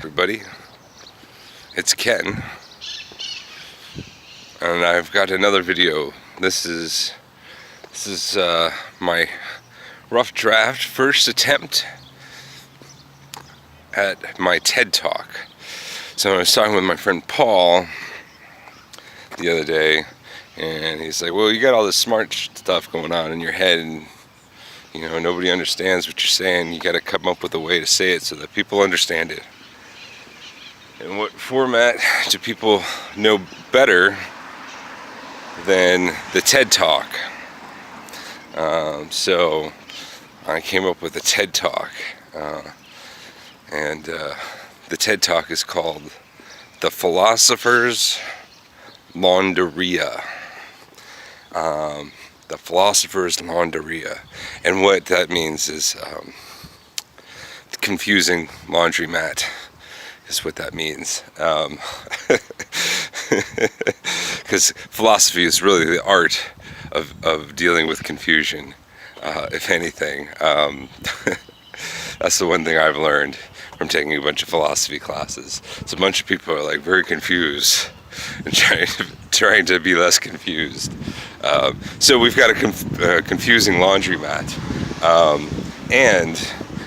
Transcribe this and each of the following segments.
everybody. It's Ken, and I've got another video. This is my rough draft first attempt at my TED Talk. So I was talking with my friend Paul the other day, and he's like, well, you got all this smart stuff going on in your head, and you know, nobody understands what you're saying. You got to come up with a way to say it so that people understand it. And what format do people know better than the TED Talk? So I came up with a TED Talk, and the TED Talk is called The Philosopher's Launderia. The Philosopher's Launderia. And what that means is confusing laundromat is what that means. Because philosophy is really the art of dealing with confusion, if anything. That's the one thing I've learned from taking a bunch of philosophy classes. So a bunch of people are like very confused and trying to be less confused. So we've got a confusing laundromat, and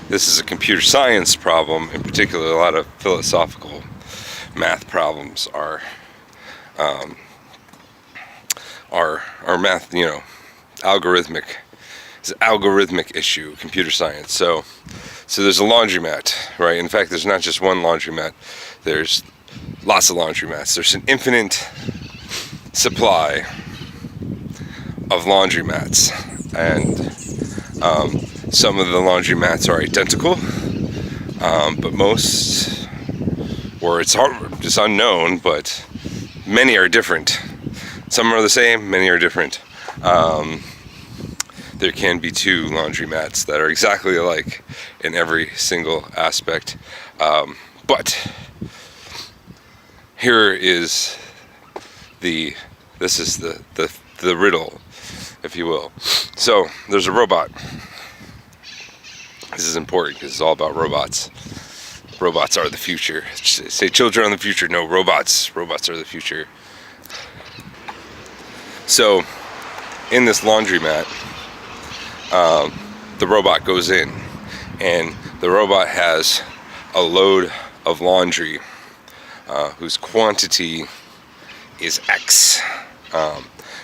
this is a computer science problem. In particular, a lot of philosophical math problems are math, algorithmic. It's an algorithmic issue, computer science. So there's a laundromat, right? In fact, there's not just one laundromat. There's lots of laundromats. There's an infinite supply of laundromats, and some of the laundromats are identical, but most, or it's unknown, but many are different. Some are the same, many are different. There can be two laundromats that are exactly alike in every single aspect, but here is the riddle, if you will. So there's a robot. This is important because it's all about robots. Robots are the future. Say children are the future. No, robots. Robots are the future. So in this laundromat, the robot goes in, and the robot has a load of laundry whose quantity is X.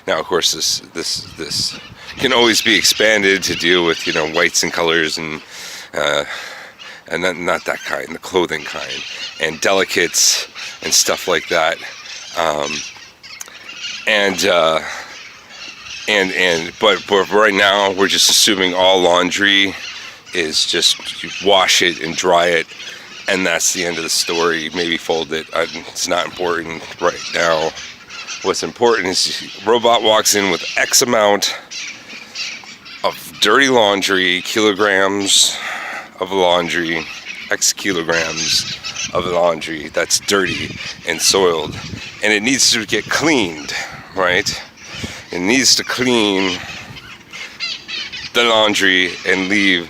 Now, of course, this can always be expanded to deal with whites and colors and not that kind, the clothing kind, and delicates and stuff like that. But right now we're just assuming all laundry is just you wash it and dry it, and that's the end of the story. Maybe fold it. It's not important right now. What's important is robot walks in with X amount of dirty laundry, kilograms of laundry, X kilograms of laundry that's dirty and soiled, and it needs to get cleaned, right? It needs to clean the laundry and leave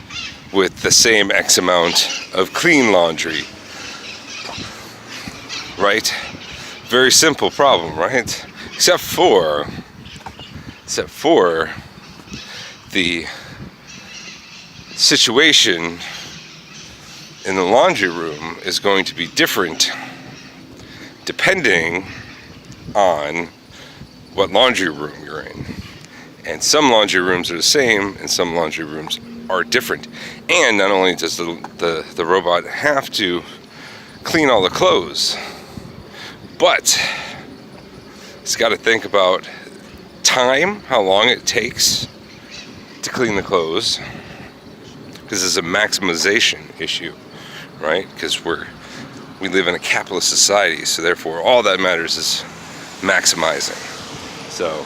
with the same X amount of clean laundry, right? Very simple problem, right? Except for the situation in the laundry room is going to be different depending on what laundry room you're in. And some laundry rooms are the same, and some laundry rooms are different. And not only does the robot have to clean all the clothes, but it's got to think about time, how long it takes to clean the clothes, because it's a maximization issue, right? Because we live in a capitalist society, so therefore all that matters is maximizing. So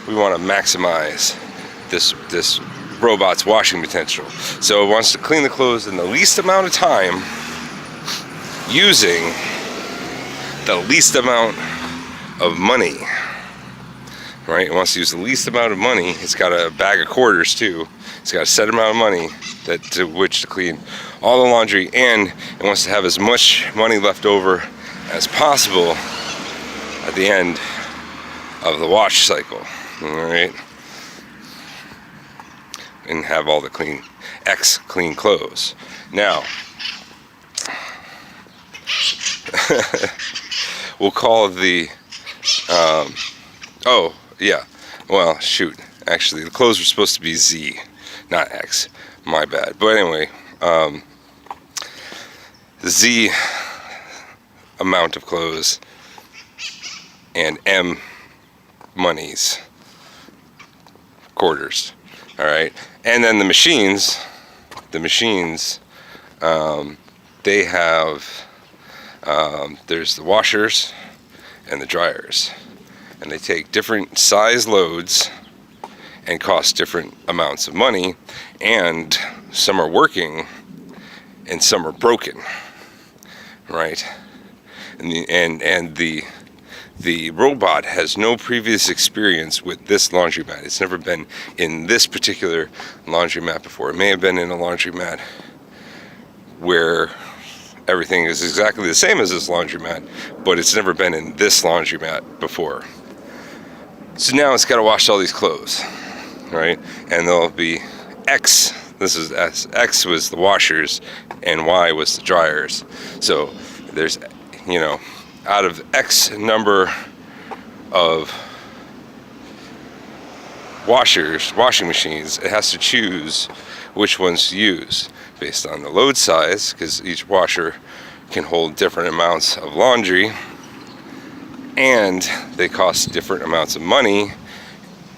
we want to maximize this robot's washing potential. So it wants to clean the clothes in the least amount of time using the least amount of money, right? It wants to use the least amount of money. It's got a bag of quarters too. It's got a set amount of money to which to clean all the laundry, and it wants to have as much money left over as possible at the end of the wash cycle, all right? And have all the clean clothes. Now, we'll call the, oh, yeah, well, shoot, actually, the clothes were supposed to be Z, not X, my bad. But anyway, the Z amount of clothes and M monies, quarters, all right? And then the machines, they have, there's the washers and the dryers, and they take different size loads and cost different amounts of money, and some are working and some are broken, right? And the robot has no previous experience with this laundromat. It's never been in this particular laundromat before. It may have been in a laundromat where everything is exactly the same as this laundromat, but it's never been in this laundromat before. So now it's got to wash all these clothes, right? And there'll be X, this is S, X was the washers and Y was the dryers. So there's, you know, out of X number of washing machines, it has to choose which ones to use based on the load size, because each washer can hold different amounts of laundry, and they cost different amounts of money,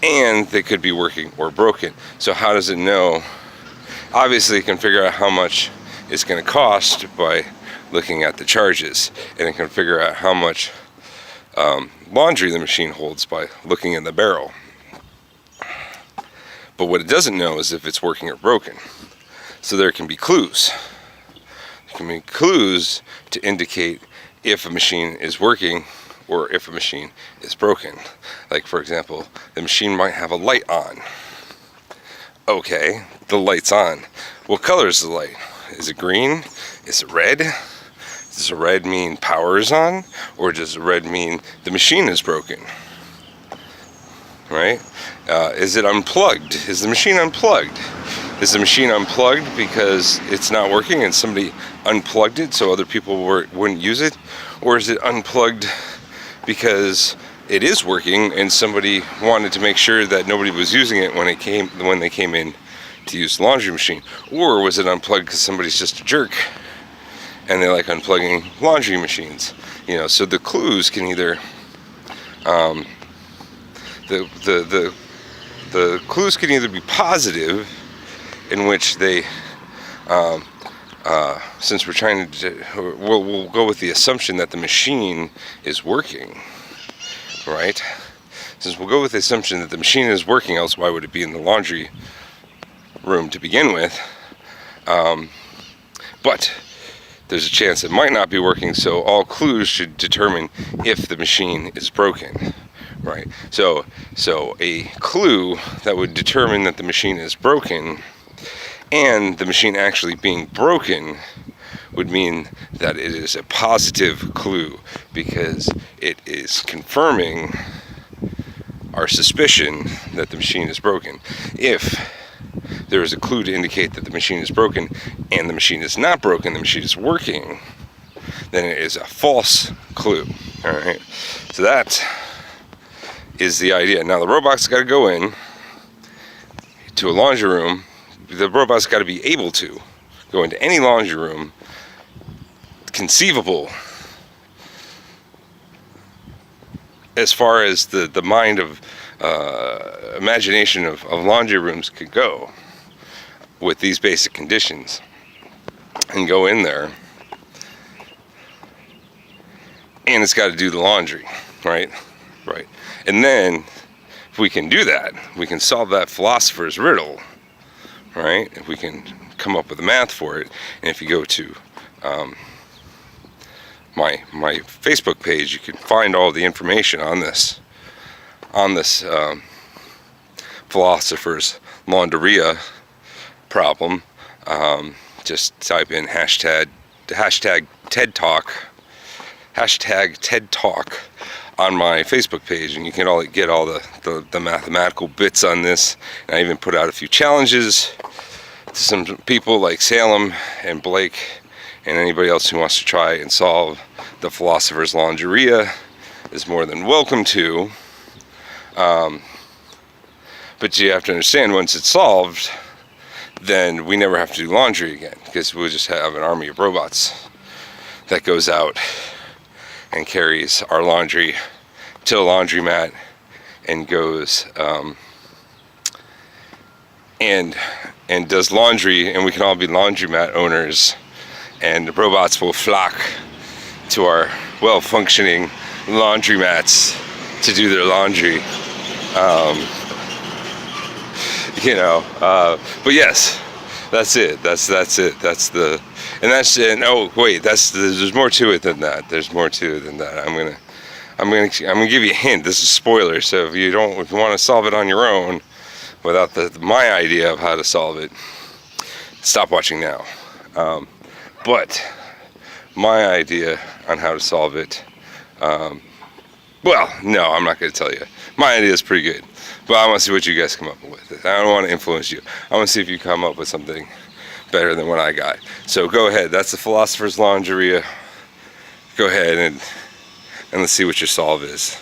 and they could be working or broken. So how does it know? Obviously it can figure out how much it's going to cost by looking at the charges, and it can figure out how much laundry the machine holds by looking in the barrel. But what it doesn't know is if it's working or broken. So there can be clues. There can be clues to indicate if a machine is working or if a machine is broken. Like, for example, the machine might have a light on. Okay, the light's on. What color is the light? Is it green? Is it red? Does a red mean power is on, or does a red mean the machine is broken? Right? Is it unplugged? Is the machine unplugged? Is the machine unplugged because it's not working and somebody unplugged it so other people wouldn't use it? Or is it unplugged because it is working and somebody wanted to make sure that nobody was using it when they came in to use the laundry machine? Or was it unplugged because somebody's just a jerk and they like unplugging laundry machines? You know, so the clues can either the clues can either be positive, in which they since we're trying to, we'll go with the assumption that the machine is working, right? Since we'll go with the assumption that the machine is working, else why would it be in the laundry room to begin with? But there's a chance it might not be working, so all clues should determine if the machine is broken, right? So a clue that would determine that the machine is broken and the machine actually being broken would mean that it is a positive clue, because it is confirming our suspicion that the machine is broken. If there is a clue to indicate that the machine is broken and the machine is not broken, the machine is working, then it is a false clue. All right, so that is the idea. Now the robot's got to go in to a laundry room. The robot's got to be able to go into any laundry room conceivable, as far as the mind of imagination of laundry rooms could go, with these basic conditions, and go in there, and it's got to do the laundry, right? And then if we can do that, we can solve that philosopher's riddle, right? If we can come up with the math for it. And if you go to my Facebook page, you can find all the information on this Philosopher's Launderia problem. just type in hashtag TED Talk, hashtag TED Talk on my Facebook page, and you can get all the mathematical bits on this. And I even put out a few challenges to some people like Salem and Blake and anybody else who wants to try and solve the Philosopher's Launderia is more than welcome to. But you have to understand, once it's solved, then we never have to do laundry again, because we'll just have an army of robots that goes out and carries our laundry to the laundromat and goes and does laundry, and we can all be laundromat owners, and the robots will flock to our well-functioning laundromats to do their laundry. But yes, that's it. That's it. There's more to it than that. I'm gonna give you a hint. This is a spoiler, so if you want to solve it on your own without my idea of how to solve it, stop watching now. But my idea on how to solve it, well, no, I'm not going to tell you. My idea is pretty good, but I want to see what you guys come up with. I don't want to influence you. I want to see if you come up with something better than what I got. So go ahead. That's the Philosopher's Launderia. Go ahead and let's see what your solve is.